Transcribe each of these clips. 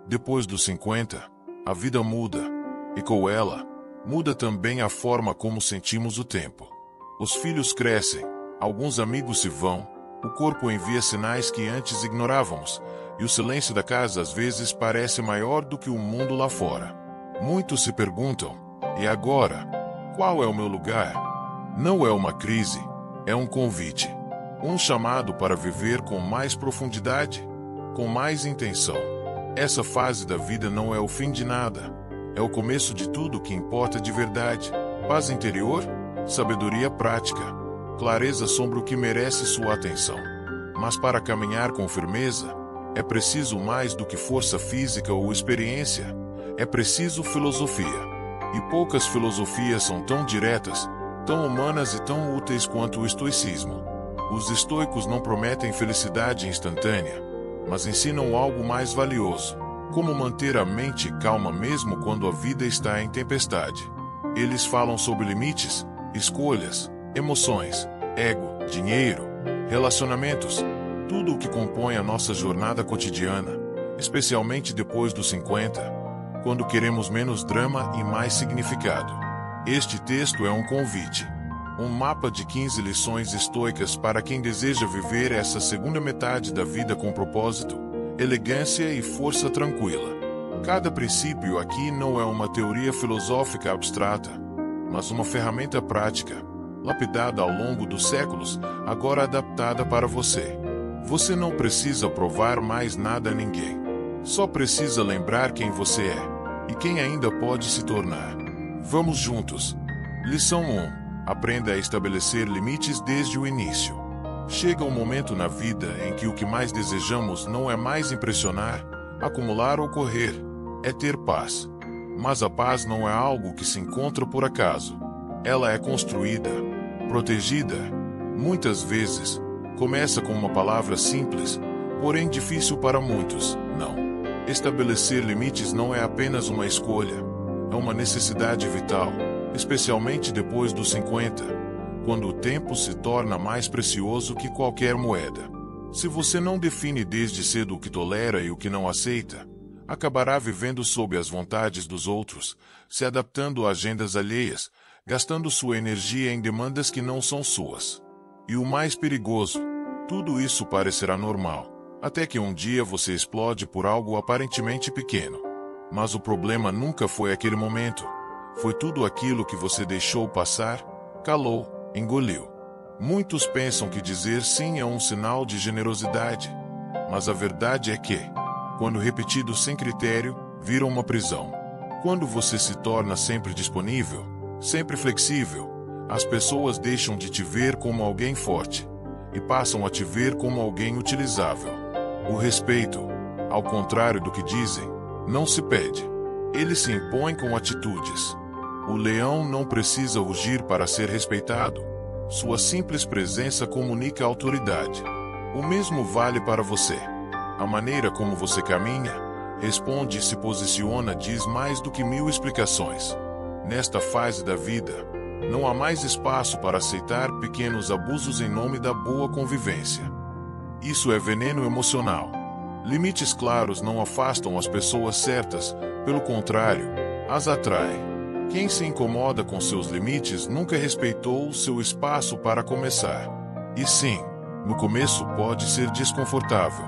Depois dos 50, a vida muda, e com ela, muda também a forma como sentimos o tempo. Os filhos crescem, alguns amigos se vão, o corpo envia sinais que antes ignorávamos, e o silêncio da casa às vezes parece maior do que o mundo lá fora. Muitos se perguntam, e agora? Qual é o meu lugar? Não é uma crise, é um convite. Um chamado para viver com mais profundidade, com mais intenção. Essa fase da vida não é o fim de nada. É o começo de tudo que importa de verdade. Paz interior, sabedoria prática, clareza sobre o que merece sua atenção. Mas para caminhar com firmeza, é preciso mais do que força física ou experiência. É preciso filosofia. E poucas filosofias são tão diretas, tão humanas e tão úteis quanto o estoicismo. Os estoicos não prometem felicidade instantânea, mas ensinam algo mais valioso: como manter a mente calma mesmo quando a vida está em tempestade. Eles falam sobre limites, escolhas, emoções, ego, dinheiro, relacionamentos, tudo o que compõe a nossa jornada cotidiana, especialmente depois dos 50, quando queremos menos drama e mais significado. Este texto é um convite. Um mapa de 15 lições estoicas para quem deseja viver essa segunda metade da vida com propósito, elegância e força tranquila. Cada princípio aqui não é uma teoria filosófica abstrata, mas uma ferramenta prática, lapidada ao longo dos séculos, agora adaptada para você. Você não precisa provar mais nada a ninguém. Só precisa lembrar quem você é e quem ainda pode se tornar. Vamos juntos. Lição 1. Aprenda a estabelecer limites desde o início. Chega um momento na vida em que o que mais desejamos não é mais impressionar, acumular ou correr, é ter paz. Mas a paz não é algo que se encontra por acaso. Ela é construída, protegida. Muitas vezes, começa com uma palavra simples, porém difícil para muitos: não. Estabelecer limites não é apenas uma escolha, é uma necessidade vital. Especialmente depois dos 50, quando o tempo se torna mais precioso que qualquer moeda. Se você não define desde cedo o que tolera e o que não aceita, acabará vivendo sob as vontades dos outros, se adaptando a agendas alheias, gastando sua energia em demandas que não são suas. E o mais perigoso, tudo isso parecerá normal, até que um dia você explode por algo aparentemente pequeno. Mas o problema nunca foi aquele momento. Foi tudo aquilo que você deixou passar, calou, engoliu. Muitos pensam que dizer sim é um sinal de generosidade, mas a verdade é que, quando repetido sem critério, vira uma prisão. Quando você se torna sempre disponível, sempre flexível, as pessoas deixam de te ver como alguém forte e passam a te ver como alguém utilizável. O respeito, ao contrário do que dizem, não se pede. Ele se impõe com atitudes. O leão não precisa rugir para ser respeitado. Sua simples presença comunica autoridade. O mesmo vale para você. A maneira como você caminha, responde e se posiciona diz mais do que 1000 explicações. Nesta fase da vida, não há mais espaço para aceitar pequenos abusos em nome da boa convivência. Isso é veneno emocional. Limites claros não afastam as pessoas certas, pelo contrário, as atraem. Quem se incomoda com seus limites nunca respeitou o seu espaço para começar. E sim, no começo pode ser desconfortável.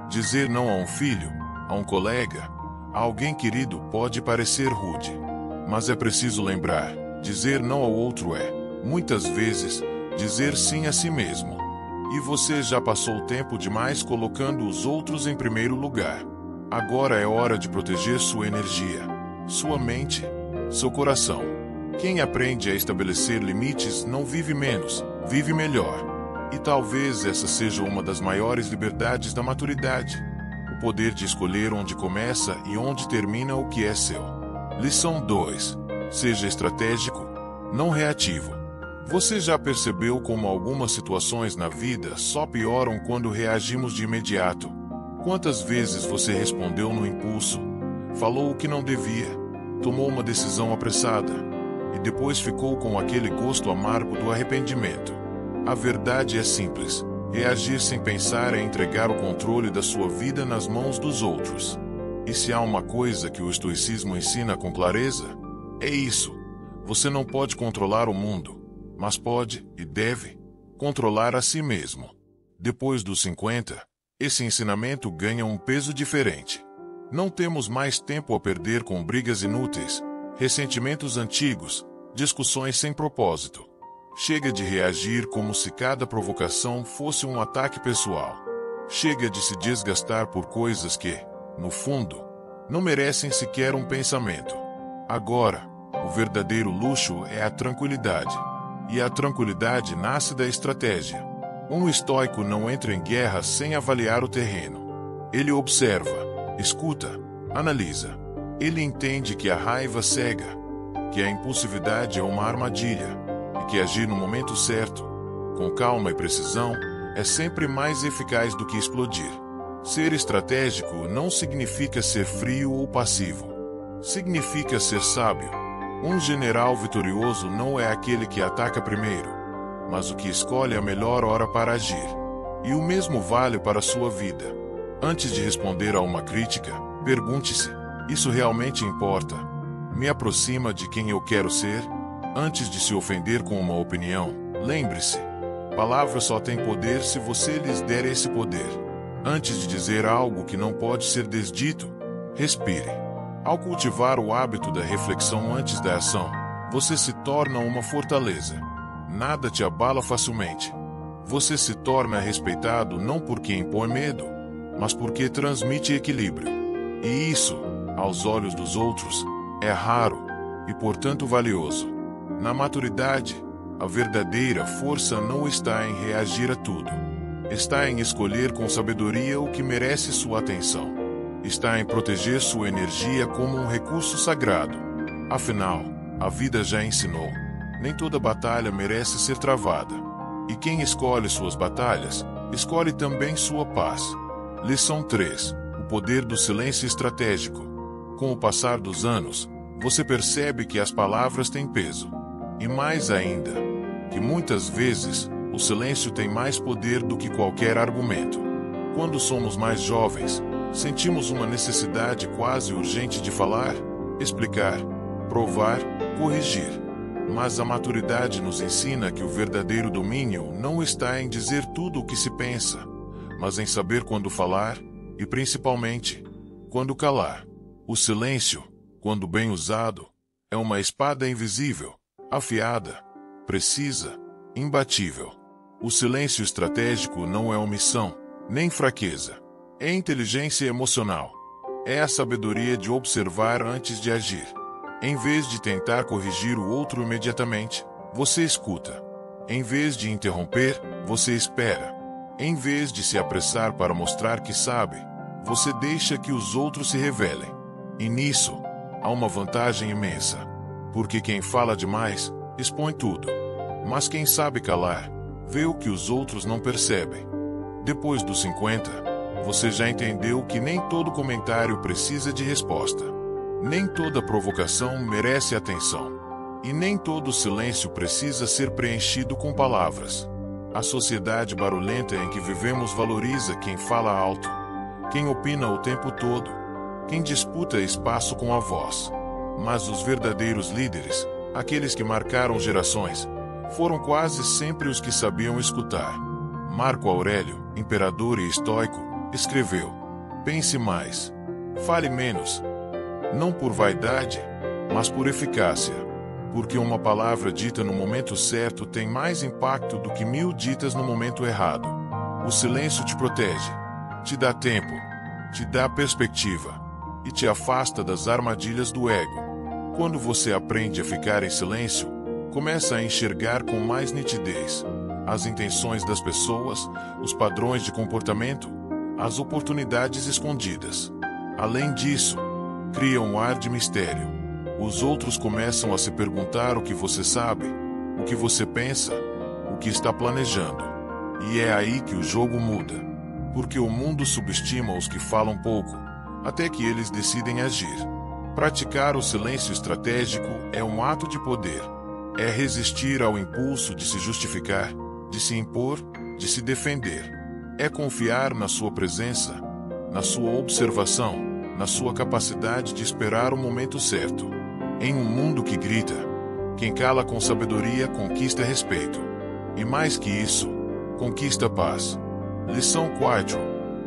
Dizer não a um filho, a um colega, a alguém querido pode parecer rude. Mas é preciso lembrar, dizer não ao outro é, muitas vezes, dizer sim a si mesmo. E você já passou tempo demais colocando os outros em primeiro lugar. Agora é hora de proteger sua energia, sua mente, seu coração. Quem aprende a estabelecer limites não vive menos, vive melhor. E talvez essa seja uma das maiores liberdades da maturidade. O poder de escolher onde começa e onde termina o que é seu. Lição 2. Seja estratégico, não reativo. Você já percebeu como algumas situações na vida só pioram quando reagimos de imediato? Quantas vezes você respondeu no impulso, falou o que não devia, tomou uma decisão apressada e depois ficou com aquele gosto amargo do arrependimento? A verdade é simples: reagir sem pensar é entregar o controle da sua vida nas mãos dos outros. E se há uma coisa que o estoicismo ensina com clareza, é isso. Você não pode controlar o mundo, mas pode, e deve, controlar a si mesmo. Depois dos 50, esse ensinamento ganha um peso diferente. Não temos mais tempo a perder com brigas inúteis, ressentimentos antigos, discussões sem propósito. Chega de reagir como se cada provocação fosse um ataque pessoal. Chega de se desgastar por coisas que, no fundo, não merecem sequer um pensamento. Agora, o verdadeiro luxo é a tranquilidade. E a tranquilidade nasce da estratégia. Um estoico não entra em guerra sem avaliar o terreno. Ele observa, escuta, analisa. Ele entende que a raiva cega, que a impulsividade é uma armadilha, e que agir no momento certo, com calma e precisão, é sempre mais eficaz do que explodir. Ser estratégico não significa ser frio ou passivo. Significa ser sábio. Um general vitorioso não é aquele que ataca primeiro, mas o que escolhe a melhor hora para agir. E o mesmo vale para a sua vida. Antes de responder a uma crítica, pergunte-se: isso realmente importa? Me aproxima de quem eu quero ser? Antes de se ofender com uma opinião, lembre-se: palavras só têm poder se você lhes der esse poder. Antes de dizer algo que não pode ser desdito, respire. Ao cultivar o hábito da reflexão antes da ação, você se torna uma fortaleza. Nada te abala facilmente. Você se torna respeitado não porque impõe medo, mas porque transmite equilíbrio. E isso, aos olhos dos outros, é raro e, portanto, valioso. Na maturidade, a verdadeira força não está em reagir a tudo. Está em escolher com sabedoria o que merece sua atenção. Está em proteger sua energia como um recurso sagrado. Afinal, a vida já ensinou: nem toda batalha merece ser travada. E quem escolhe suas batalhas, escolhe também sua paz. Lição 3. O poder do silêncio estratégico. Com o passar dos anos, você percebe que as palavras têm peso. E mais ainda, que muitas vezes, o silêncio tem mais poder do que qualquer argumento. Quando somos mais jovens, sentimos uma necessidade quase urgente de falar, explicar, provar, corrigir. Mas a maturidade nos ensina que o verdadeiro domínio não está em dizer tudo o que se pensa, mas em saber quando falar e, principalmente, quando calar. O silêncio, quando bem usado, é uma espada invisível, afiada, precisa, imbatível. O silêncio estratégico não é omissão, nem fraqueza. É inteligência emocional. É a sabedoria de observar antes de agir. Em vez de tentar corrigir o outro imediatamente, você escuta. Em vez de interromper, você espera. Em vez de se apressar para mostrar que sabe, você deixa que os outros se revelem. E nisso, há uma vantagem imensa. Porque quem fala demais, expõe tudo. Mas quem sabe calar, vê o que os outros não percebem. Depois dos 50, você já entendeu que nem todo comentário precisa de resposta. Nem toda provocação merece atenção. E nem todo silêncio precisa ser preenchido com palavras. A sociedade barulhenta em que vivemos valoriza quem fala alto, quem opina o tempo todo, quem disputa espaço com a voz. Mas os verdadeiros líderes, aqueles que marcaram gerações, foram quase sempre os que sabiam escutar. Marco Aurélio, imperador e estoico, escreveu: pense mais, fale menos. Não por vaidade, mas por eficácia. Porque uma palavra dita no momento certo tem mais impacto do que 1000 ditas no momento errado. O silêncio te protege, te dá tempo, te dá perspectiva e te afasta das armadilhas do ego. Quando você aprende a ficar em silêncio, começa a enxergar com mais nitidez as intenções das pessoas, os padrões de comportamento, as oportunidades escondidas. Além disso, cria um ar de mistério. Os outros começam a se perguntar o que você sabe, o que você pensa, o que está planejando. E é aí que o jogo muda. Porque o mundo subestima os que falam pouco, até que eles decidem agir. Praticar o silêncio estratégico é um ato de poder. É resistir ao impulso de se justificar, de se impor, de se defender. É confiar na sua presença, na sua observação, na sua capacidade de esperar o momento certo. Em um mundo que grita, quem cala com sabedoria conquista respeito. E mais que isso, conquista paz. Lição 4.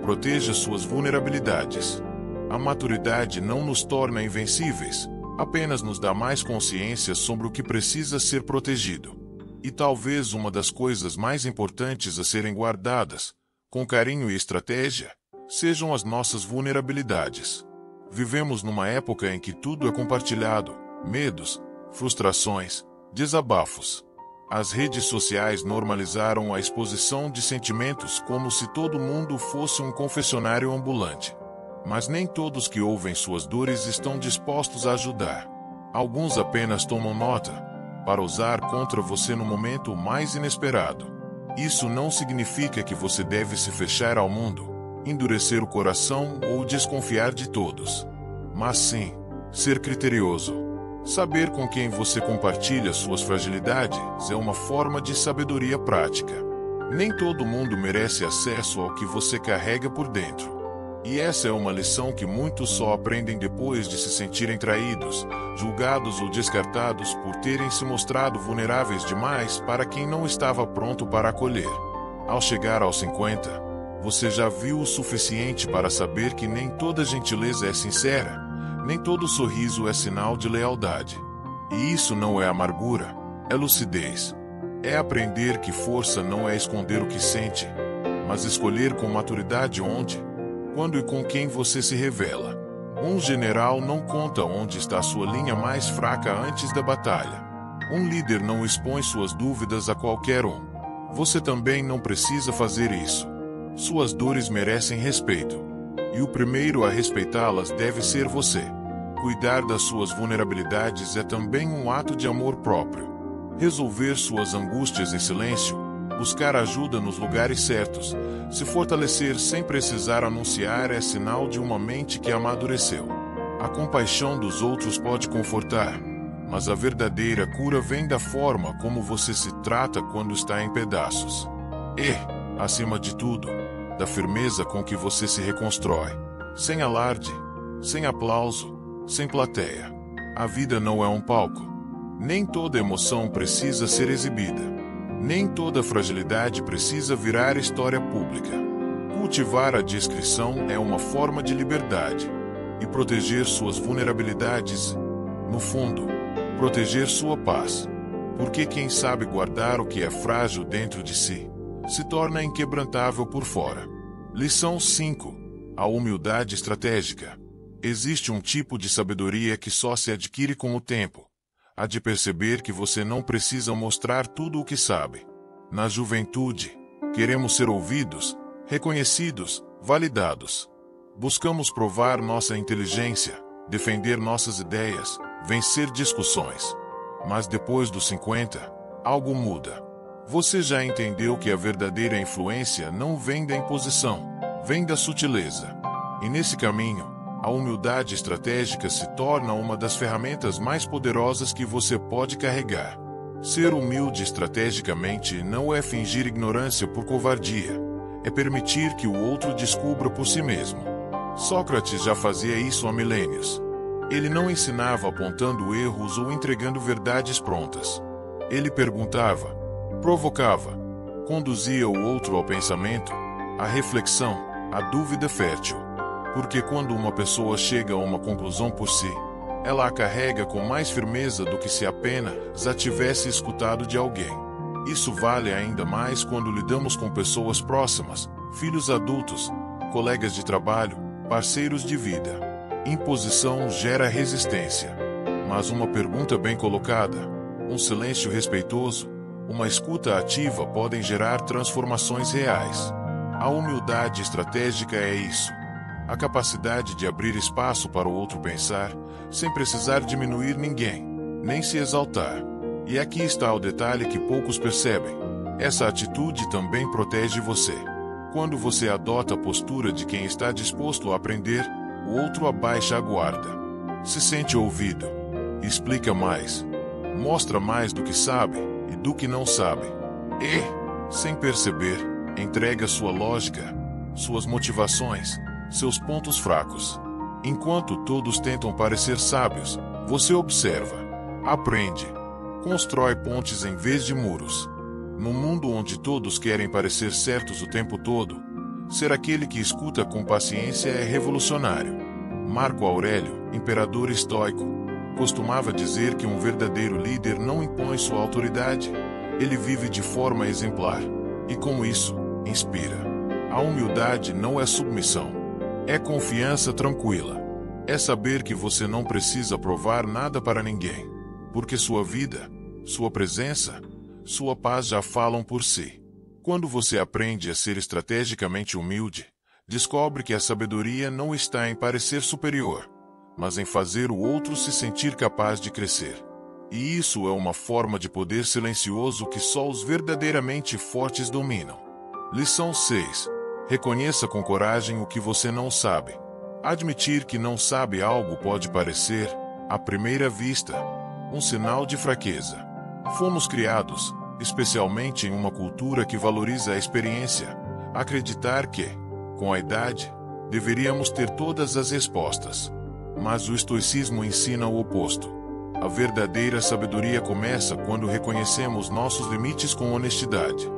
Proteja suas vulnerabilidades. A maturidade não nos torna invencíveis, apenas nos dá mais consciência sobre o que precisa ser protegido. E talvez uma das coisas mais importantes a serem guardadas, com carinho e estratégia, sejam as nossas vulnerabilidades. Vivemos numa época em que tudo é compartilhado: medos, frustrações, desabafos. As redes sociais normalizaram a exposição de sentimentos como se todo mundo fosse um confessionário ambulante. Mas nem todos que ouvem suas dores estão dispostos a ajudar. Alguns apenas tomam nota, para usar contra você no momento mais inesperado. Isso não significa que você deve se fechar ao mundo, endurecer o coração ou desconfiar de todos. Mas sim, ser criterioso. Saber com quem você compartilha suas fragilidades é uma forma de sabedoria prática. Nem todo mundo merece acesso ao que você carrega por dentro. E essa é uma lição que muitos só aprendem depois de se sentirem traídos, julgados ou descartados por terem se mostrado vulneráveis demais para quem não estava pronto para acolher. Ao chegar aos 50, você já viu o suficiente para saber que nem toda gentileza é sincera, nem todo sorriso é sinal de lealdade. E isso não é amargura, é lucidez. É aprender que força não é esconder o que sente, mas escolher com maturidade onde, quando e com quem você se revela. Um general não conta onde está sua linha mais fraca antes da batalha. Um líder não expõe suas dúvidas a qualquer um. Você também não precisa fazer isso. Suas dores merecem respeito. E o primeiro a respeitá-las deve ser você. Cuidar das suas vulnerabilidades é também um ato de amor próprio. Resolver suas angústias em silêncio, buscar ajuda nos lugares certos, se fortalecer sem precisar anunciar é sinal de uma mente que amadureceu. A compaixão dos outros pode confortar, mas a verdadeira cura vem da forma como você se trata quando está em pedaços. E, acima de tudo, da firmeza com que você se reconstrói. Sem alarde, sem aplauso, sem plateia. A vida não é um palco. Nem toda emoção precisa ser exibida. Nem toda fragilidade precisa virar história pública. Cultivar a discrição é uma forma de liberdade. E proteger suas vulnerabilidades, no fundo, proteger sua paz. Porque quem sabe guardar o que é frágil dentro de si, se torna inquebrantável por fora. Lição 5. A humildade estratégica. Existe um tipo de sabedoria que só se adquire com o tempo. A de perceber que você não precisa mostrar tudo o que sabe. Na juventude, queremos ser ouvidos, reconhecidos, validados. Buscamos provar nossa inteligência, defender nossas ideias, vencer discussões. Mas depois dos 50, algo muda. Você já entendeu que a verdadeira influência não vem da imposição, vem da sutileza. E nesse caminho, a humildade estratégica se torna uma das ferramentas mais poderosas que você pode carregar. Ser humilde estrategicamente não é fingir ignorância por covardia. É permitir que o outro descubra por si mesmo. Sócrates já fazia isso há milênios. Ele não ensinava apontando erros ou entregando verdades prontas. Ele perguntava, provocava, conduzia o outro ao pensamento, à reflexão, à dúvida fértil. Porque quando uma pessoa chega a uma conclusão por si, ela a carrega com mais firmeza do que se apenas a tivesse escutado de alguém. Isso vale ainda mais quando lidamos com pessoas próximas, filhos adultos, colegas de trabalho, parceiros de vida. Imposição gera resistência. Mas uma pergunta bem colocada, um silêncio respeitoso, uma escuta ativa podem gerar transformações reais. A humildade estratégica é isso. A capacidade de abrir espaço para o outro pensar, sem precisar diminuir ninguém, nem se exaltar. E aqui está o detalhe que poucos percebem. Essa atitude também protege você. Quando você adota a postura de quem está disposto a aprender, o outro abaixa a guarda. Se sente ouvido. Explica mais. Mostra mais do que sabe e do que não sabe. E, sem perceber, entrega sua lógica, suas motivações, seus pontos fracos. Enquanto todos tentam parecer sábios, você observa, aprende, constrói pontes em vez de muros. No mundo onde todos querem parecer certos o tempo todo, ser aquele que escuta com paciência é revolucionário. Marco Aurélio, imperador estoico, costumava dizer que um verdadeiro líder não impõe sua autoridade, ele vive de forma exemplar, e com isso, inspira. A humildade não é submissão, é confiança tranquila. É saber que você não precisa provar nada para ninguém, porque sua vida, sua presença, sua paz já falam por si. Quando você aprende a ser estrategicamente humilde, descobre que a sabedoria não está em parecer superior, mas em fazer o outro se sentir capaz de crescer. E isso é uma forma de poder silencioso que só os verdadeiramente fortes dominam. Lição 6. Reconheça com coragem o que você não sabe. Admitir que não sabe algo pode parecer, à primeira vista, um sinal de fraqueza. Fomos criados, especialmente em uma cultura que valoriza a experiência, a acreditar que, com a idade, deveríamos ter todas as respostas. Mas o estoicismo ensina o oposto. A verdadeira sabedoria começa quando reconhecemos nossos limites com honestidade.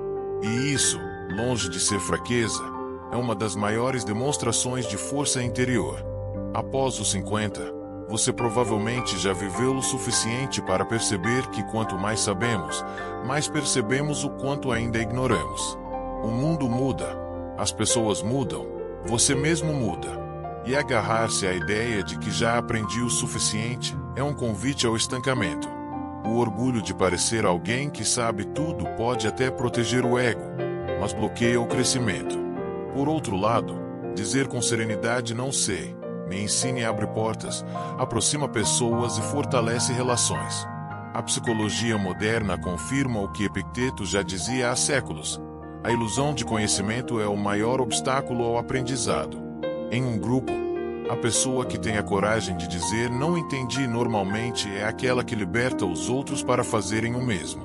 E isso, longe de ser fraqueza, é uma das maiores demonstrações de força interior. Após os 50, você provavelmente já viveu o suficiente para perceber que quanto mais sabemos, mais percebemos o quanto ainda ignoramos. O mundo muda, as pessoas mudam, você mesmo muda. E agarrar-se à ideia de que já aprendi o suficiente é um convite ao estancamento. O orgulho de parecer alguém que sabe tudo pode até proteger o ego, mas bloqueia o crescimento. Por outro lado, dizer com serenidade não sei, me ensine abre portas, aproxima pessoas e fortalece relações. A psicologia moderna confirma o que Epicteto já dizia há séculos. A ilusão de conhecimento é o maior obstáculo ao aprendizado. Em um grupo, a pessoa que tem a coragem de dizer não entendi normalmente é aquela que liberta os outros para fazerem o mesmo.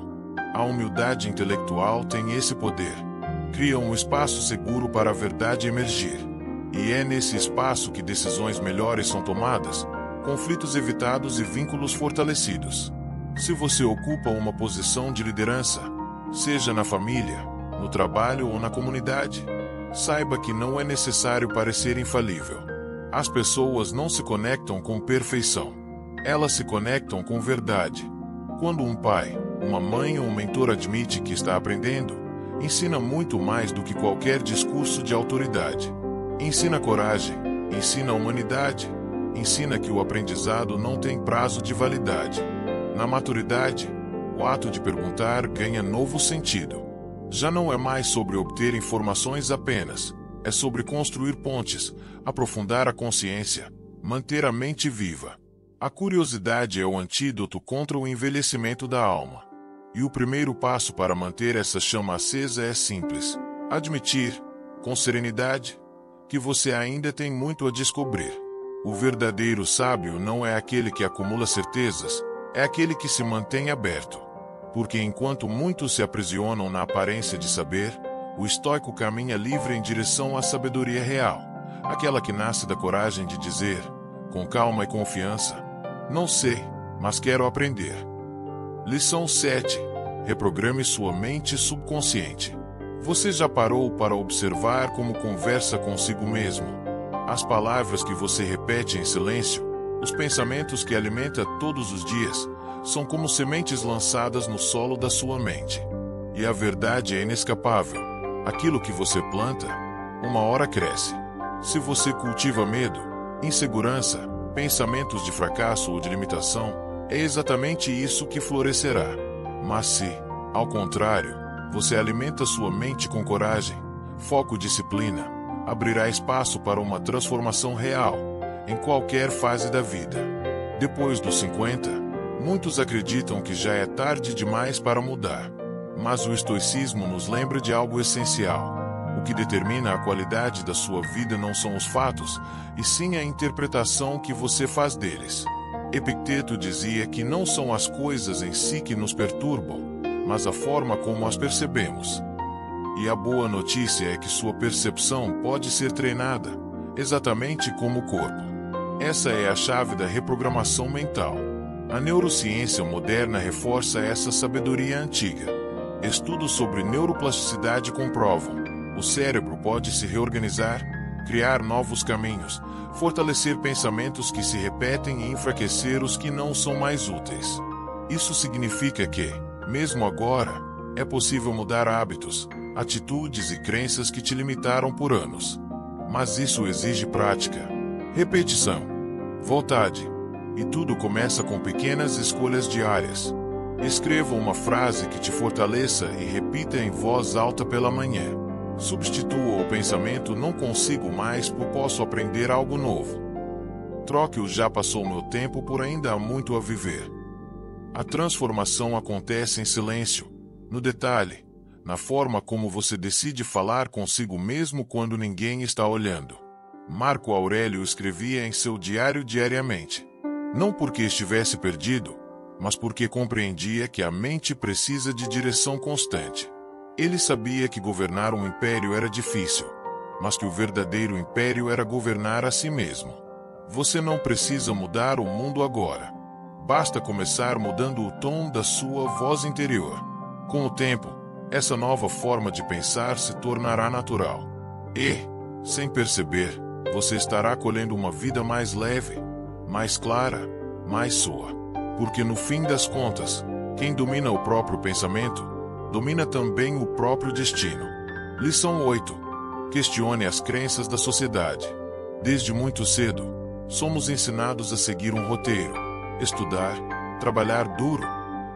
A humildade intelectual tem esse poder. Cria um espaço seguro para a verdade emergir. E é nesse espaço que decisões melhores são tomadas, conflitos evitados e vínculos fortalecidos. Se você ocupa uma posição de liderança, seja na família, no trabalho ou na comunidade, saiba que não é necessário parecer infalível. As pessoas não se conectam com perfeição. Elas se conectam com verdade. Quando um pai, uma mãe ou um mentor admite que está aprendendo, ensina muito mais do que qualquer discurso de autoridade. Ensina coragem, ensina humanidade, ensina que o aprendizado não tem prazo de validade. Na maturidade, o ato de perguntar ganha novo sentido. Já não é mais sobre obter informações apenas, é sobre construir pontes, aprofundar a consciência, manter a mente viva. A curiosidade é o antídoto contra o envelhecimento da alma. E o primeiro passo para manter essa chama acesa é simples: admitir, com serenidade, que você ainda tem muito a descobrir. O verdadeiro sábio não é aquele que acumula certezas, é aquele que se mantém aberto. Porque enquanto muitos se aprisionam na aparência de saber, o estoico caminha livre em direção à sabedoria real, aquela que nasce da coragem de dizer, com calma e confiança, não sei, mas quero aprender. Lição 7. Reprograme sua mente subconsciente. Você já parou para observar como conversa consigo mesmo? As palavras que você repete em silêncio, os pensamentos que alimenta todos os dias, são como sementes lançadas no solo da sua mente. E a verdade é inescapável. Aquilo que você planta, uma hora cresce. Se você cultiva medo, insegurança, pensamentos de fracasso ou de limitação, é exatamente isso que florescerá. Mas se, ao contrário, você alimenta sua mente com coragem, foco e disciplina, abrirá espaço para uma transformação real, em qualquer fase da vida. Depois dos 50, muitos acreditam que já é tarde demais para mudar. Mas o estoicismo nos lembra de algo essencial. O que determina a qualidade da sua vida não são os fatos, e sim a interpretação que você faz deles. Epicteto dizia que não são as coisas em si que nos perturbam, mas a forma como as percebemos. E a boa notícia é que sua percepção pode ser treinada, exatamente como o corpo. Essa é a chave da reprogramação mental. A neurociência moderna reforça essa sabedoria antiga. Estudos sobre neuroplasticidade comprovam: o cérebro pode se reorganizar, criar novos caminhos, fortalecer pensamentos que se repetem e enfraquecer os que não são mais úteis. Isso significa que, mesmo agora, é possível mudar hábitos, atitudes e crenças que te limitaram por anos. Mas isso exige prática, repetição, vontade. E tudo começa com pequenas escolhas diárias. Escreva uma frase que te fortaleça e repita em voz alta pela manhã. Substitua o pensamento "não consigo mais" por "posso aprender algo novo". Troque o "já passou meu tempo" por "ainda há muito a viver". A transformação acontece em silêncio, no detalhe, na forma como você decide falar consigo mesmo quando ninguém está olhando. Marco Aurélio escrevia em seu diário diariamente. Não porque estivesse perdido, mas porque compreendia que a mente precisa de direção constante. Ele sabia que governar um império era difícil, mas que o verdadeiro império era governar a si mesmo. Você não precisa mudar o mundo agora. Basta começar mudando o tom da sua voz interior. Com o tempo, essa nova forma de pensar se tornará natural. E, sem perceber, você estará colhendo uma vida mais leve, mais clara, mais sua. Porque no fim das contas, quem domina o próprio pensamento, domina também o próprio destino. Lição 8. Questione as crenças da sociedade. Desde muito cedo, somos ensinados a seguir um roteiro: estudar, trabalhar duro,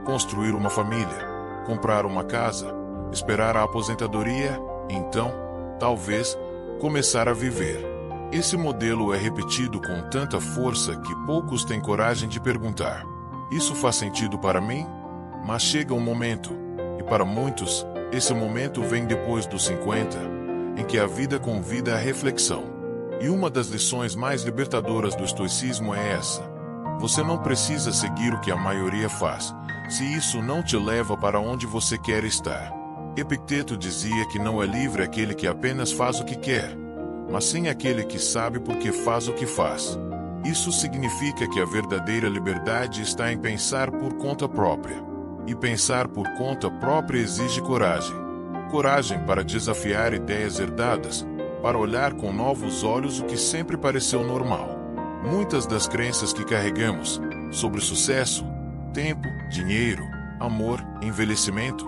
construir uma família, comprar uma casa, esperar a aposentadoria, então, talvez, começar a viver. Esse modelo é repetido com tanta força que poucos têm coragem de perguntar: isso faz sentido para mim? Mas chega um momento, e para muitos, esse momento vem depois dos 50, em que a vida convida à reflexão. E uma das lições mais libertadoras do estoicismo é essa: você não precisa seguir o que a maioria faz, se isso não te leva para onde você quer estar. Epicteto dizia que não é livre aquele que apenas faz o que quer, mas sim aquele que sabe por que faz o que faz. Isso significa que a verdadeira liberdade está em pensar por conta própria. E pensar por conta própria exige coragem. Coragem para desafiar ideias herdadas, para olhar com novos olhos o que sempre pareceu normal. Muitas das crenças que carregamos sobre sucesso, tempo, dinheiro, amor, envelhecimento,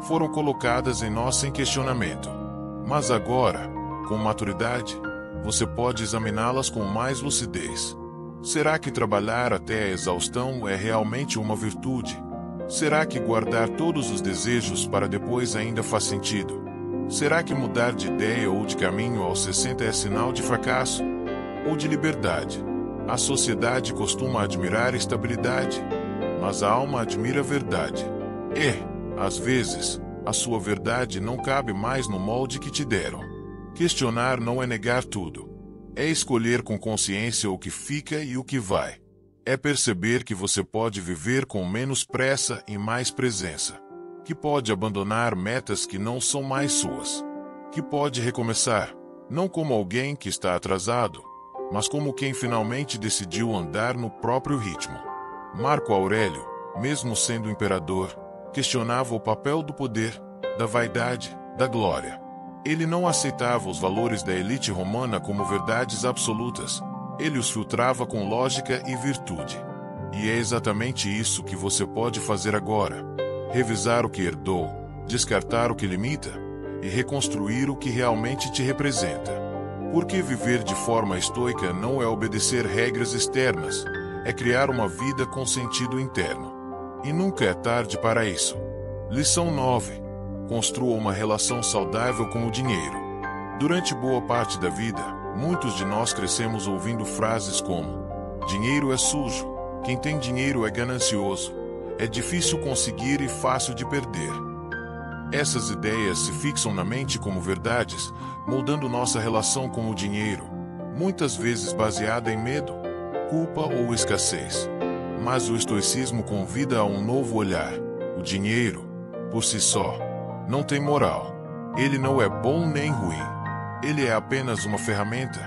foram colocadas em nós sem questionamento. Mas agora, com maturidade, você pode examiná-las com mais lucidez. Será que trabalhar até a exaustão é realmente uma virtude? Será que guardar todos os desejos para depois ainda faz sentido? Será que mudar de ideia ou de caminho aos 60 é sinal de fracasso? Ou de liberdade? A sociedade costuma admirar estabilidade, mas a alma admira a verdade. E, às vezes, a sua verdade não cabe mais no molde que te deram. Questionar não é negar tudo. É escolher com consciência o que fica e o que vai. É perceber que você pode viver com menos pressa e mais presença. Que pode abandonar metas que não são mais suas. Que pode recomeçar, não como alguém que está atrasado, mas como quem finalmente decidiu andar no próprio ritmo. Marco Aurélio, mesmo sendo imperador, questionava o papel do poder, da vaidade, da glória. Ele não aceitava os valores da elite romana como verdades absolutas. Ele os filtrava com lógica e virtude. E é exatamente isso que você pode fazer agora: revisar o que herdou, descartar o que limita e reconstruir o que realmente te representa. Porque viver de forma estoica não é obedecer regras externas, é criar uma vida com sentido interno. E nunca é tarde para isso. Lição 9. Construa uma relação saudável com o dinheiro. Durante boa parte da vida, muitos de nós crescemos ouvindo frases como: dinheiro é sujo, quem tem dinheiro é ganancioso, é difícil conseguir e fácil de perder. Essas ideias se fixam na mente como verdades, moldando nossa relação com o dinheiro, muitas vezes baseada em medo, culpa ou escassez. Mas o estoicismo convida a um novo olhar. O dinheiro, por si só, não tem moral. Ele não é bom nem ruim. Ele é apenas uma ferramenta.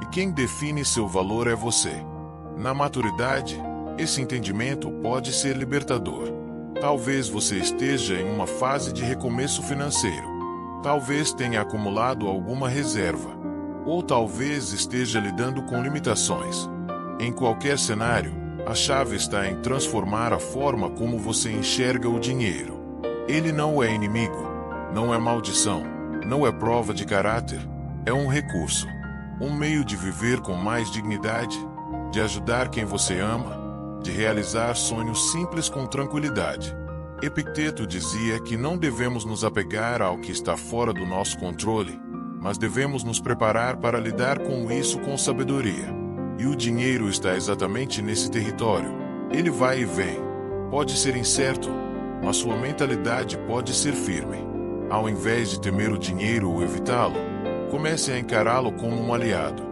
E quem define seu valor é você. Na maturidade, esse entendimento pode ser libertador. Talvez você esteja em uma fase de recomeço financeiro. Talvez tenha acumulado alguma reserva. Ou talvez esteja lidando com limitações. Em qualquer cenário, a chave está em transformar a forma como você enxerga o dinheiro. Ele não é inimigo, não é maldição, não é prova de caráter, é um recurso. Um meio de viver com mais dignidade, de ajudar quem você ama, de realizar sonhos simples com tranquilidade. Epicteto dizia que não devemos nos apegar ao que está fora do nosso controle, mas devemos nos preparar para lidar com isso com sabedoria. E o dinheiro está exatamente nesse território. Ele vai e vem. Pode ser incerto, mas sua mentalidade pode ser firme. Ao invés de temer o dinheiro ou evitá-lo, comece a encará-lo como um aliado.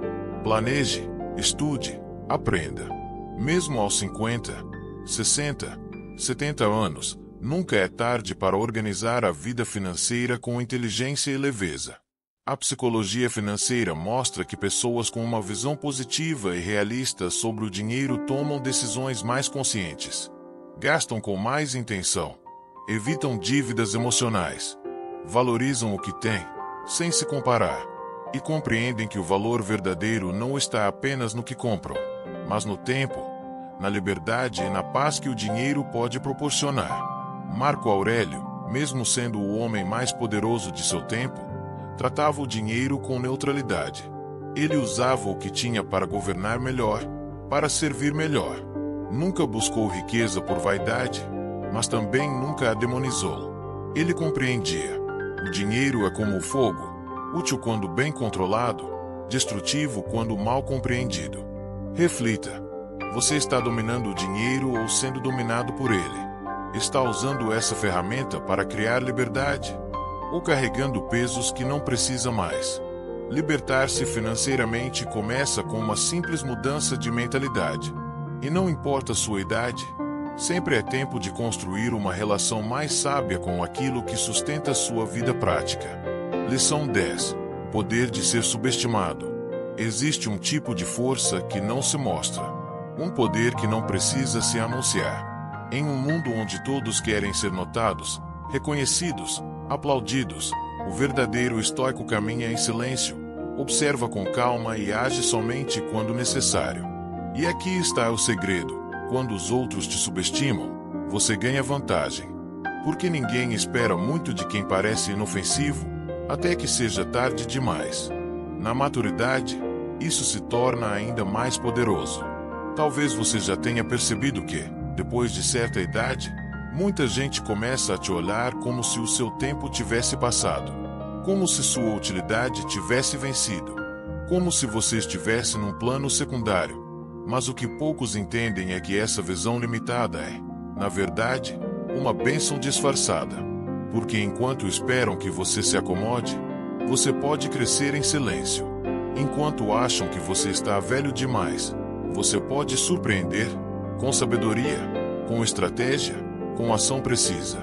Planeje, estude, aprenda. Mesmo aos 50, 60, 70 anos, nunca é tarde para organizar a vida financeira com inteligência e leveza. A psicologia financeira mostra que pessoas com uma visão positiva e realista sobre o dinheiro tomam decisões mais conscientes, gastam com mais intenção, evitam dívidas emocionais, valorizam o que têm, sem se comparar, e compreendem que o valor verdadeiro não está apenas no que compram, mas no tempo, na liberdade e na paz que o dinheiro pode proporcionar. Marco Aurélio, mesmo sendo o homem mais poderoso de seu tempo, tratava o dinheiro com neutralidade. Ele usava o que tinha para governar melhor, para servir melhor. Nunca buscou riqueza por vaidade, mas também nunca a demonizou. Ele compreendia: o dinheiro é como o fogo, útil quando bem controlado, destrutivo quando mal compreendido. Reflita: você está dominando o dinheiro ou sendo dominado por ele? Está usando essa ferramenta para criar liberdade? Ou carregando pesos que não precisa mais? Libertar-se financeiramente começa com uma simples mudança de mentalidade. E não importa sua idade, sempre é tempo de construir uma relação mais sábia com aquilo que sustenta sua vida prática. Lição 10. O poder de ser subestimado. Existe um tipo de força que não se mostra. Um poder que não precisa se anunciar. Em um mundo onde todos querem ser notados, reconhecidos, aplaudidos, o verdadeiro estoico caminha em silêncio, observa com calma e age somente quando necessário. E aqui está o segredo: quando os outros te subestimam, você ganha vantagem. Porque ninguém espera muito de quem parece inofensivo, até que seja tarde demais. Na maturidade, isso se torna ainda mais poderoso. Talvez você já tenha percebido que, depois de certa idade, muita gente começa a te olhar como se o seu tempo tivesse passado, como se sua utilidade tivesse vencido, como se você estivesse num plano secundário. Mas o que poucos entendem é que essa visão limitada é, na verdade, uma bênção disfarçada. Porque enquanto esperam que você se acomode, você pode crescer em silêncio. Enquanto acham que você está velho demais, você pode surpreender, com sabedoria, com estratégia, com ação precisa.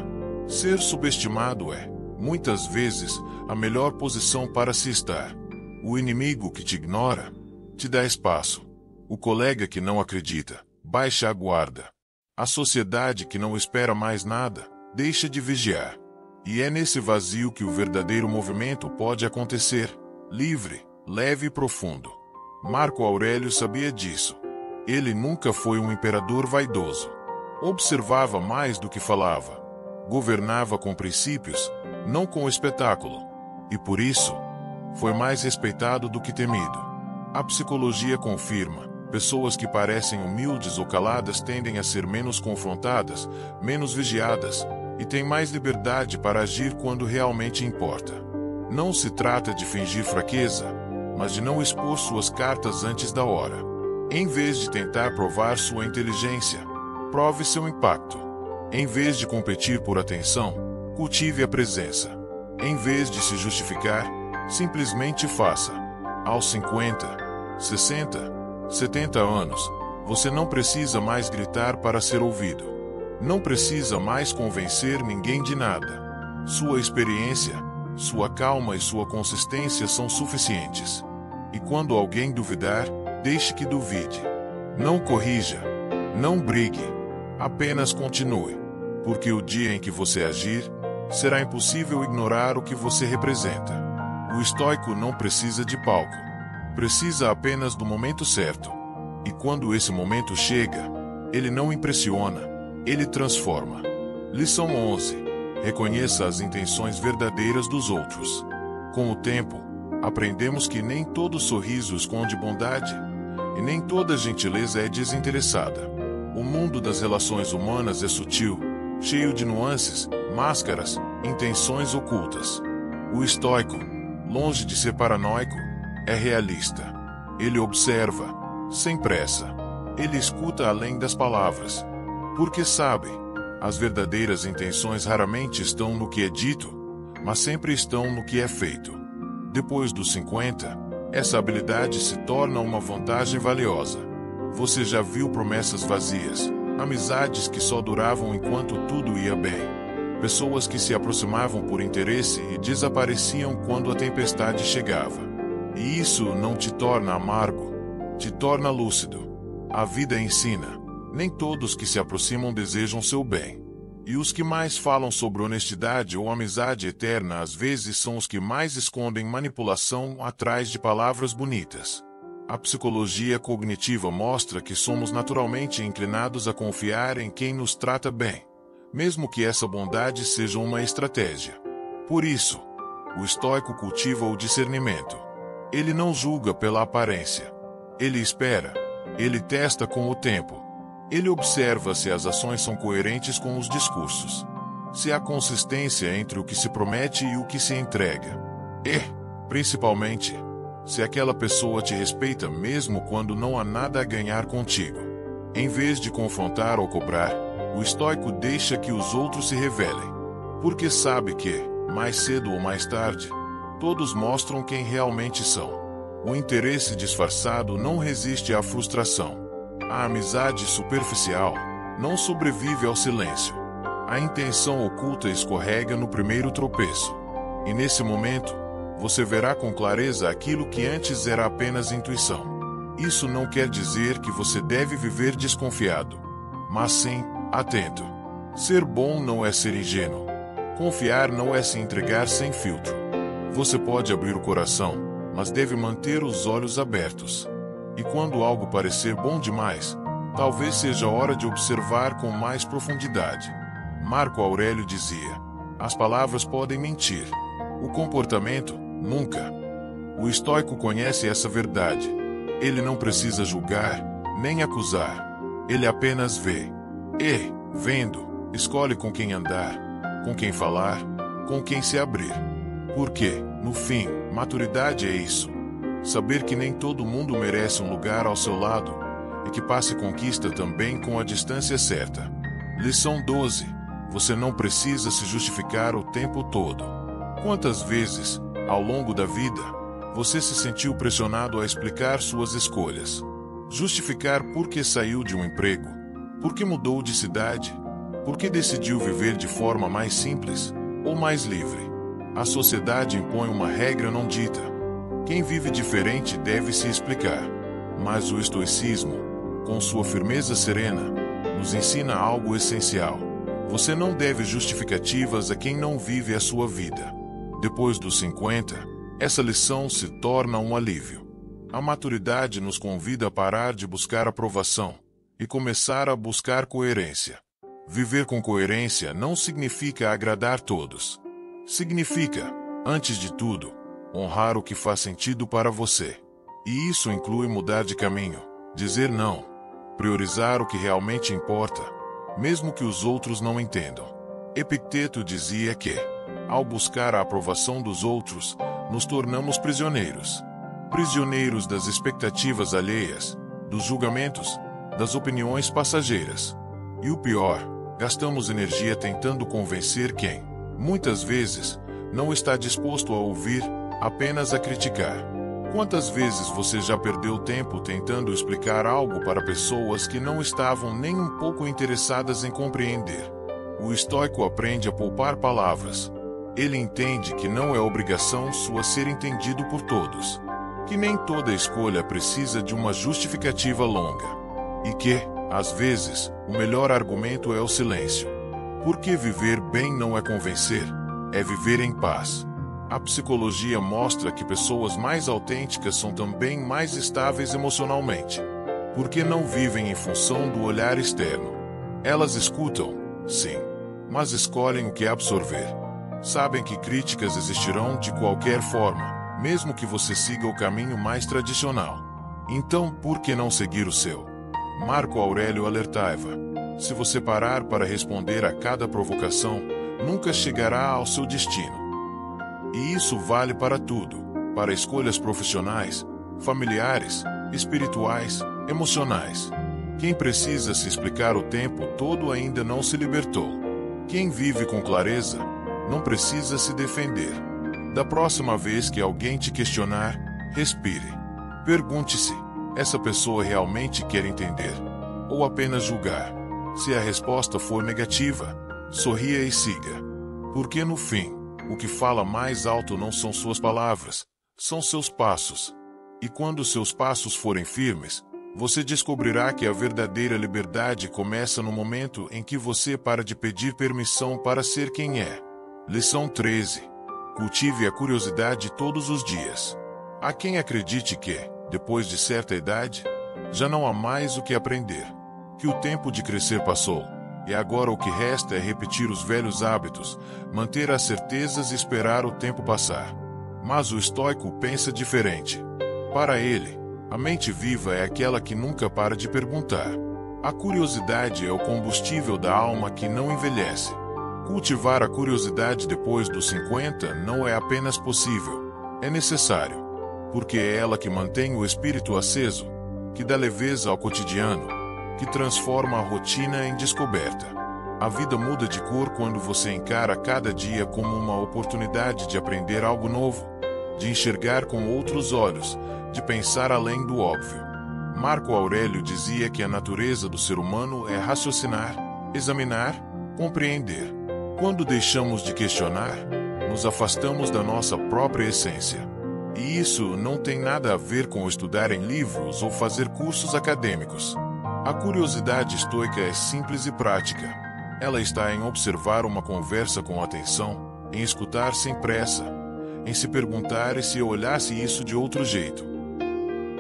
Ser subestimado é, muitas vezes, a melhor posição para se estar. O inimigo que te ignora, te dá espaço. O colega que não acredita, baixa a guarda. A sociedade que não espera mais nada, deixa de vigiar. E é nesse vazio que o verdadeiro movimento pode acontecer, livre, leve e profundo. Marco Aurélio sabia disso. Ele nunca foi um imperador vaidoso. Observava mais do que falava. Governava com princípios, não com espetáculo. E por isso, foi mais respeitado do que temido. A psicologia confirma: pessoas que parecem humildes ou caladas tendem a ser menos confrontadas, menos vigiadas, e têm mais liberdade para agir quando realmente importa. Não se trata de fingir fraqueza, mas de não expor suas cartas antes da hora. Em vez de tentar provar sua inteligência, prove seu impacto. Em vez de competir por atenção, cultive a presença. Em vez de se justificar, simplesmente faça. Aos 50, 60, 70 anos, você não precisa mais gritar para ser ouvido. Não precisa mais convencer ninguém de nada. Sua experiência, sua calma e sua consistência são suficientes. E quando alguém duvidar, deixe que duvide. Não corrija, não brigue, apenas continue, porque o dia em que você agir, será impossível ignorar o que você representa. O estoico não precisa de palco, precisa apenas do momento certo. E quando esse momento chega, ele não impressiona, ele transforma. Lição 11. Reconheça as intenções verdadeiras dos outros. Com o tempo, aprendemos que nem todo sorriso esconde bondade, e nem toda gentileza é desinteressada. O mundo das relações humanas é sutil, cheio de nuances, máscaras, intenções ocultas. O estoico, longe de ser paranoico, é realista. Ele observa, sem pressa. Ele escuta além das palavras. Porque sabe, as verdadeiras intenções raramente estão no que é dito, mas sempre estão no que é feito. Depois dos 50, essa habilidade se torna uma vantagem valiosa. Você já viu promessas vazias, amizades que só duravam enquanto tudo ia bem, pessoas que se aproximavam por interesse e desapareciam quando a tempestade chegava. E isso não te torna amargo, te torna lúcido. A vida ensina, nem todos que se aproximam desejam seu bem. E os que mais falam sobre honestidade ou amizade eterna às vezes são os que mais escondem manipulação atrás de palavras bonitas. A psicologia cognitiva mostra que somos naturalmente inclinados a confiar em quem nos trata bem, mesmo que essa bondade seja uma estratégia. Por isso, o estoico cultiva o discernimento. Ele não julga pela aparência. Ele espera. Ele testa com o tempo. Ele observa se as ações são coerentes com os discursos, se há consistência entre o que se promete e o que se entrega. E, principalmente, se aquela pessoa te respeita mesmo quando não há nada a ganhar contigo. Em vez de confrontar ou cobrar, o estoico deixa que os outros se revelem, porque sabe que, mais cedo ou mais tarde, todos mostram quem realmente são. O interesse disfarçado não resiste à frustração. A amizade superficial não sobrevive ao silêncio. A intenção oculta escorrega no primeiro tropeço. E nesse momento, você verá com clareza aquilo que antes era apenas intuição. Isso não quer dizer que você deve viver desconfiado, mas sim, atento. Ser bom não é ser ingênuo. Confiar não é se entregar sem filtro. Você pode abrir o coração, mas deve manter os olhos abertos. E quando algo parecer bom demais, talvez seja hora de observar com mais profundidade. Marco Aurélio dizia: as palavras podem mentir, o comportamento, nunca. O estoico conhece essa verdade. Ele não precisa julgar, nem acusar. Ele apenas vê. E, vendo, escolhe com quem andar, com quem falar, com quem se abrir. Porque, no fim, maturidade é isso. Saber que nem todo mundo merece um lugar ao seu lado, e que passe conquista também com a distância certa. Lição 12. Você não precisa se justificar o tempo todo. Quantas vezes, ao longo da vida, você se sentiu pressionado a explicar suas escolhas? Justificar por que saiu de um emprego, por que mudou de cidade, por que decidiu viver de forma mais simples ou mais livre. A sociedade impõe uma regra não dita. Quem vive diferente deve se explicar. Mas o estoicismo, com sua firmeza serena, nos ensina algo essencial. Você não deve justificativas a quem não vive a sua vida. Depois dos 50, essa lição se torna um alívio. A maturidade nos convida a parar de buscar aprovação e começar a buscar coerência. Viver com coerência não significa agradar todos. Significa, antes de tudo, honrar o que faz sentido para você. E isso inclui mudar de caminho, dizer não, priorizar o que realmente importa, mesmo que os outros não entendam. Epicteto dizia que, ao buscar a aprovação dos outros, nos tornamos prisioneiros. Prisioneiros das expectativas alheias, dos julgamentos, das opiniões passageiras. E o pior, gastamos energia tentando convencer quem, muitas vezes, não está disposto a ouvir, apenas a criticar. Quantas vezes você já perdeu tempo tentando explicar algo para pessoas que não estavam nem um pouco interessadas em compreender? O estoico aprende a poupar palavras. Ele entende que não é obrigação sua ser entendido por todos, que nem toda escolha precisa de uma justificativa longa, e que, às vezes, o melhor argumento é o silêncio. Porque viver bem não é convencer, é viver em paz. A psicologia mostra que pessoas mais autênticas são também mais estáveis emocionalmente, porque não vivem em função do olhar externo. Elas escutam, sim, mas escolhem o que absorver. Sabem que críticas existirão de qualquer forma, mesmo que você siga o caminho mais tradicional. Então, por que não seguir o seu? Marco Aurélio alertava: se você parar para responder a cada provocação, nunca chegará ao seu destino. E isso vale para tudo, para escolhas profissionais, familiares, espirituais, emocionais. Quem precisa se explicar o tempo todo ainda não se libertou. Quem vive com clareza, não precisa se defender. Da próxima vez que alguém te questionar, respire. Pergunte-se: essa pessoa realmente quer entender? Ou apenas julgar? Se a resposta for negativa, sorria e siga. Porque no fim, o que fala mais alto não são suas palavras, são seus passos. E quando seus passos forem firmes, você descobrirá que a verdadeira liberdade começa no momento em que você para de pedir permissão para ser quem é. Lição 13. Cultive a curiosidade todos os dias. Há quem acredite que, depois de certa idade, já não há mais o que aprender. Que o tempo de crescer passou, e agora o que resta é repetir os velhos hábitos, manter as certezas e esperar o tempo passar. Mas o estoico pensa diferente. Para ele, a mente viva é aquela que nunca para de perguntar. A curiosidade é o combustível da alma que não envelhece. Cultivar a curiosidade depois dos 50 não é apenas possível, é necessário. Porque é ela que mantém o espírito aceso, que dá leveza ao cotidiano, que transforma a rotina em descoberta. A vida muda de cor quando você encara cada dia como uma oportunidade de aprender algo novo, de enxergar com outros olhos, de pensar além do óbvio. Marco Aurélio dizia que a natureza do ser humano é raciocinar, examinar, compreender. Quando deixamos de questionar, nos afastamos da nossa própria essência. E isso não tem nada a ver com estudar em livros ou fazer cursos acadêmicos. A curiosidade estoica é simples e prática. Ela está em observar uma conversa com atenção, em escutar sem pressa, em se perguntar e se olhasse isso de outro jeito.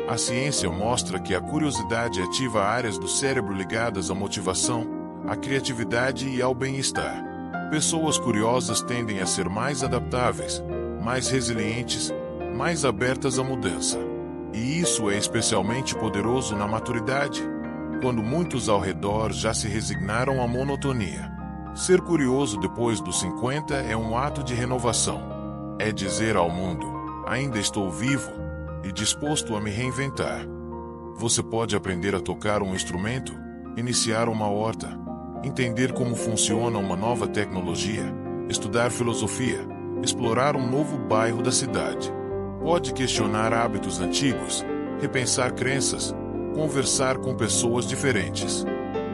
A ciência mostra que a curiosidade ativa áreas do cérebro ligadas à motivação, à criatividade e ao bem-estar. Pessoas curiosas tendem a ser mais adaptáveis, mais resilientes, mais abertas à mudança. E isso é especialmente poderoso na maturidade, quando muitos ao redor já se resignaram à monotonia. Ser curioso depois dos 50 é um ato de renovação. É dizer ao mundo: ainda estou vivo e disposto a me reinventar. Você pode aprender a tocar um instrumento, iniciar uma horta, entender como funciona uma nova tecnologia, estudar filosofia, explorar um novo bairro da cidade. Pode questionar hábitos antigos, repensar crenças, conversar com pessoas diferentes.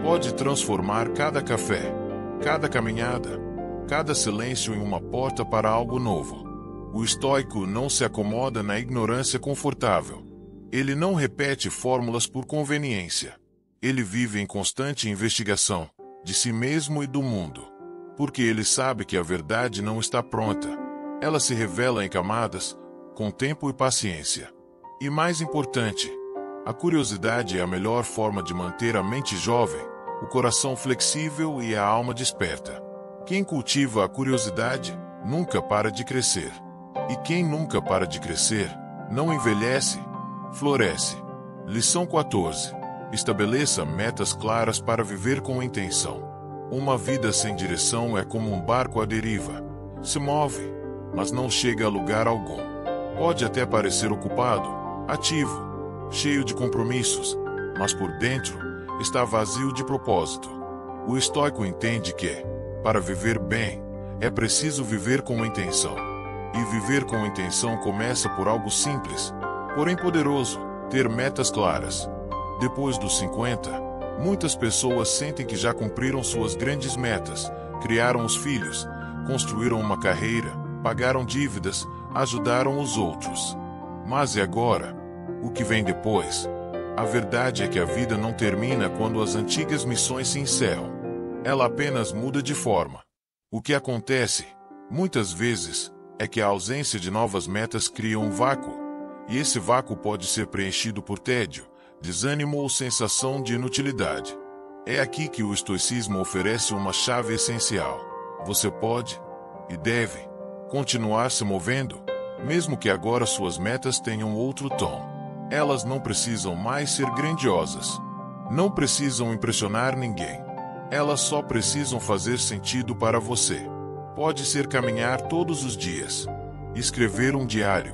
Pode transformar cada café, cada caminhada, cada silêncio em uma porta para algo novo. O estoico não se acomoda na ignorância confortável. Ele não repete fórmulas por conveniência. Ele vive em constante investigação, de si mesmo e do mundo. Porque ele sabe que a verdade não está pronta. Ela se revela em camadas, com tempo e paciência. E mais importante, a curiosidade é a melhor forma de manter a mente jovem, o coração flexível e a alma desperta. Quem cultiva a curiosidade, nunca para de crescer. E quem nunca para de crescer, não envelhece, floresce. Lição 14. Estabeleça metas claras para viver com intenção. Uma vida sem direção é como um barco à deriva. Se move, mas não chega a lugar algum. Pode até parecer ocupado, ativo, cheio de compromissos, mas por dentro está vazio de propósito. O estoico entende que, para viver bem, é preciso viver com intenção. E viver com intenção começa por algo simples, porém poderoso: ter metas claras. Depois dos 50, muitas pessoas sentem que já cumpriram suas grandes metas, criaram os filhos, construíram uma carreira, pagaram dívidas, ajudaram os outros. Mas e agora? O que vem depois? A verdade é que a vida não termina quando as antigas missões se encerram. Ela apenas muda de forma. O que acontece, muitas vezes, é que a ausência de novas metas cria um vácuo, e esse vácuo pode ser preenchido por tédio, desânimo ou sensação de inutilidade. É aqui que o estoicismo oferece uma chave essencial. Você pode, e deve, continuar se movendo, mesmo que agora suas metas tenham outro tom. Elas não precisam mais ser grandiosas. Não precisam impressionar ninguém. Elas só precisam fazer sentido para você. Pode ser caminhar todos os dias, escrever um diário,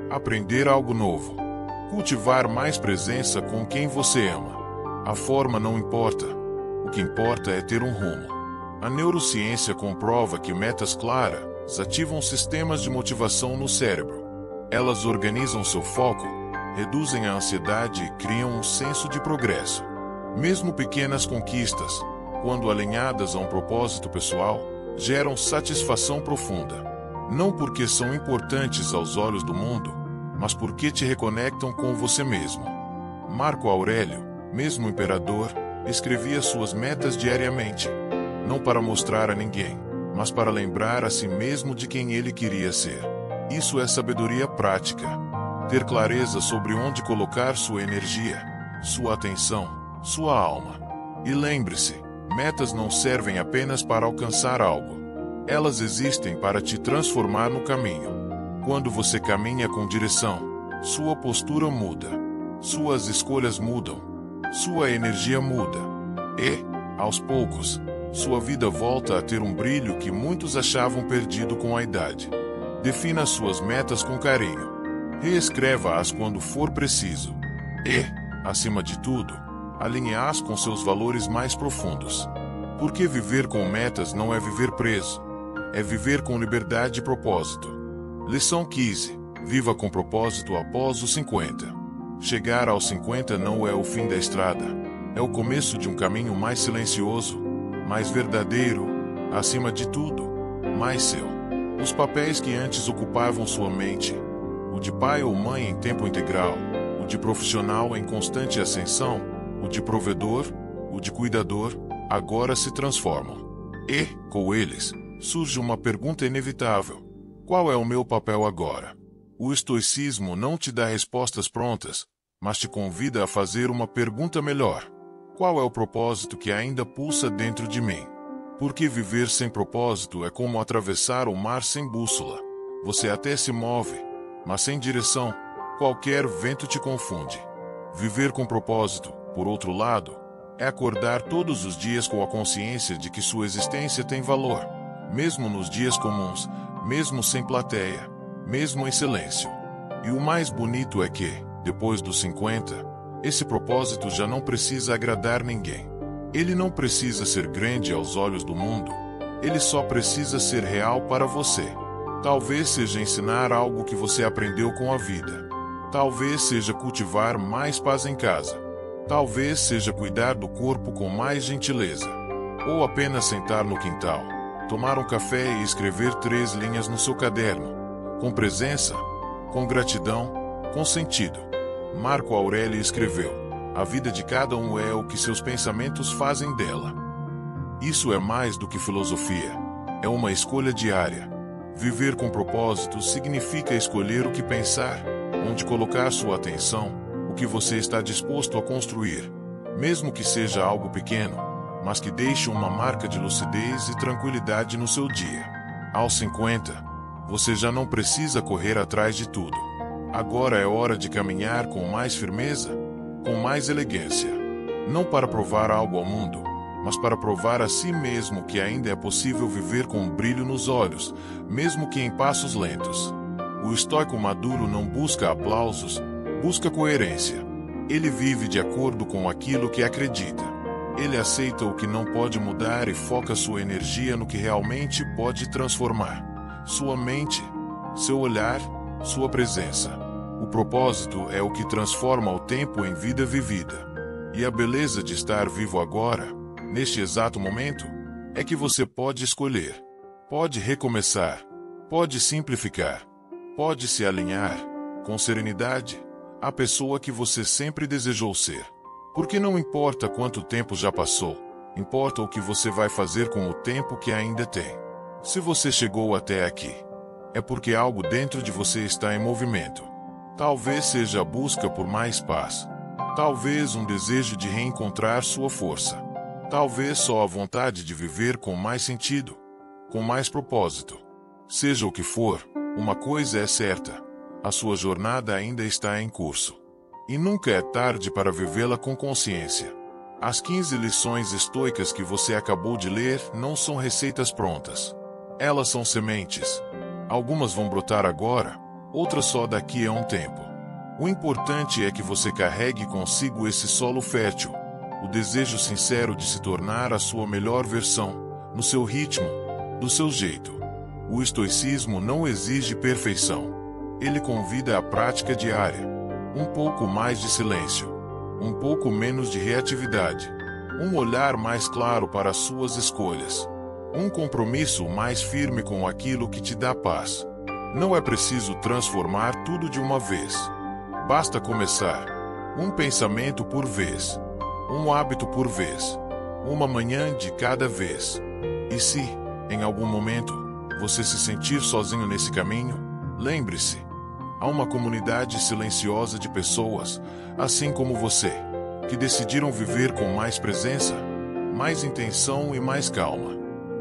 aprender algo novo, cultivar mais presença com quem você ama. A forma não importa. O que importa é ter um rumo. A neurociência comprova que metas claras ativam sistemas de motivação no cérebro. Elas organizam seu foco, reduzem a ansiedade e criam um senso de progresso. Mesmo pequenas conquistas, quando alinhadas a um propósito pessoal, geram satisfação profunda. Não porque são importantes aos olhos do mundo, mas porque te reconectam com você mesmo. Marco Aurélio, mesmo imperador, escrevia suas metas diariamente, não para mostrar a ninguém, mas para lembrar a si mesmo de quem ele queria ser. Isso é sabedoria prática. Ter clareza sobre onde colocar sua energia, sua atenção, sua alma. E lembre-se, metas não servem apenas para alcançar algo. Elas existem para te transformar no caminho. Quando você caminha com direção, sua postura muda, suas escolhas mudam, sua energia muda. E, aos poucos, sua vida volta a ter um brilho que muitos achavam perdido com a idade. Defina suas metas com carinho. Reescreva-as quando for preciso. E, acima de tudo, alinhe-as com seus valores mais profundos. Porque viver com metas não é viver preso. É viver com liberdade e propósito. Lição 15. Viva com propósito após os 50. Chegar aos 50 não é o fim da estrada. É o começo de um caminho mais silencioso, mais verdadeiro, acima de tudo, mais seu. Os papéis que antes ocupavam sua mente, o de pai ou mãe em tempo integral, o de profissional em constante ascensão, o de provedor, o de cuidador, agora se transformam. E, com eles, surge uma pergunta inevitável: qual é o meu papel agora? O estoicismo não te dá respostas prontas, mas te convida a fazer uma pergunta melhor. Qual é o propósito que ainda pulsa dentro de mim? Porque viver sem propósito é como atravessar o mar sem bússola. Você até se move, mas sem direção, qualquer vento te confunde. Viver com propósito, por outro lado, é acordar todos os dias com a consciência de que sua existência tem valor, mesmo nos dias comuns, mesmo sem plateia, mesmo em silêncio. E o mais bonito é que, depois dos 50, esse propósito já não precisa agradar ninguém. Ele não precisa ser grande aos olhos do mundo. Ele só precisa ser real para você. Talvez seja ensinar algo que você aprendeu com a vida. Talvez seja cultivar mais paz em casa. Talvez seja cuidar do corpo com mais gentileza. Ou apenas sentar no quintal, tomar um café e escrever 3 linhas no seu caderno. Com presença, com gratidão, com sentido. Marco Aurélio escreveu: a vida de cada um é o que seus pensamentos fazem dela. Isso é mais do que filosofia. É uma escolha diária. Viver com propósito significa escolher o que pensar, onde colocar sua atenção, o que você está disposto a construir, mesmo que seja algo pequeno, mas que deixe uma marca de lucidez e tranquilidade no seu dia. Aos 50, você já não precisa correr atrás de tudo. Agora é hora de caminhar com mais firmeza, com mais elegância. Não para provar algo ao mundo, mas para provar a si mesmo que ainda é possível viver com um brilho nos olhos, mesmo que em passos lentos. O estoico maduro não busca aplausos, busca coerência. Ele vive de acordo com aquilo que acredita. Ele aceita o que não pode mudar e foca sua energia no que realmente pode transformar. Sua mente, seu olhar, sua presença. O propósito é o que transforma o tempo em vida vivida. E a beleza de estar vivo agora, neste exato momento, é que você pode escolher, pode recomeçar, pode simplificar, pode se alinhar, com serenidade, a pessoa que você sempre desejou ser. Porque não importa quanto tempo já passou, importa o que você vai fazer com o tempo que ainda tem. Se você chegou até aqui, é porque algo dentro de você está em movimento. Talvez seja a busca por mais paz. Talvez um desejo de reencontrar sua força. Talvez só a vontade de viver com mais sentido, com mais propósito. Seja o que for, uma coisa é certa: a sua jornada ainda está em curso. E nunca é tarde para vivê-la com consciência. As 15 lições estoicas que você acabou de ler não são receitas prontas. Elas são sementes. Algumas vão brotar agora, outras só daqui a um tempo. O importante é que você carregue consigo esse solo fértil, o desejo sincero de se tornar a sua melhor versão, no seu ritmo, do seu jeito. O estoicismo não exige perfeição. Ele convida à prática diária. Um pouco mais de silêncio, um pouco menos de reatividade, um olhar mais claro para as suas escolhas, um compromisso mais firme com aquilo que te dá paz. Não é preciso transformar tudo de uma vez. Basta começar. Um pensamento por vez. Um hábito por vez. Uma manhã de cada vez. E se, em algum momento, você se sentir sozinho nesse caminho, lembre-se: há uma comunidade silenciosa de pessoas, assim como você, que decidiram viver com mais presença, mais intenção e mais calma.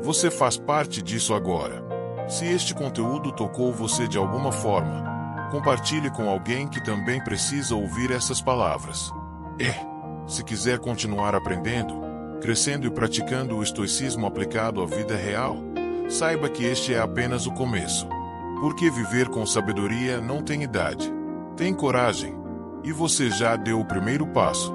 Você faz parte disso agora. Se este conteúdo tocou você de alguma forma, compartilhe com alguém que também precisa ouvir essas palavras. E, se quiser continuar aprendendo, crescendo e praticando o estoicismo aplicado à vida real, saiba que este é apenas o começo. Porque viver com sabedoria não tem idade. Tem coragem. E você já deu o primeiro passo.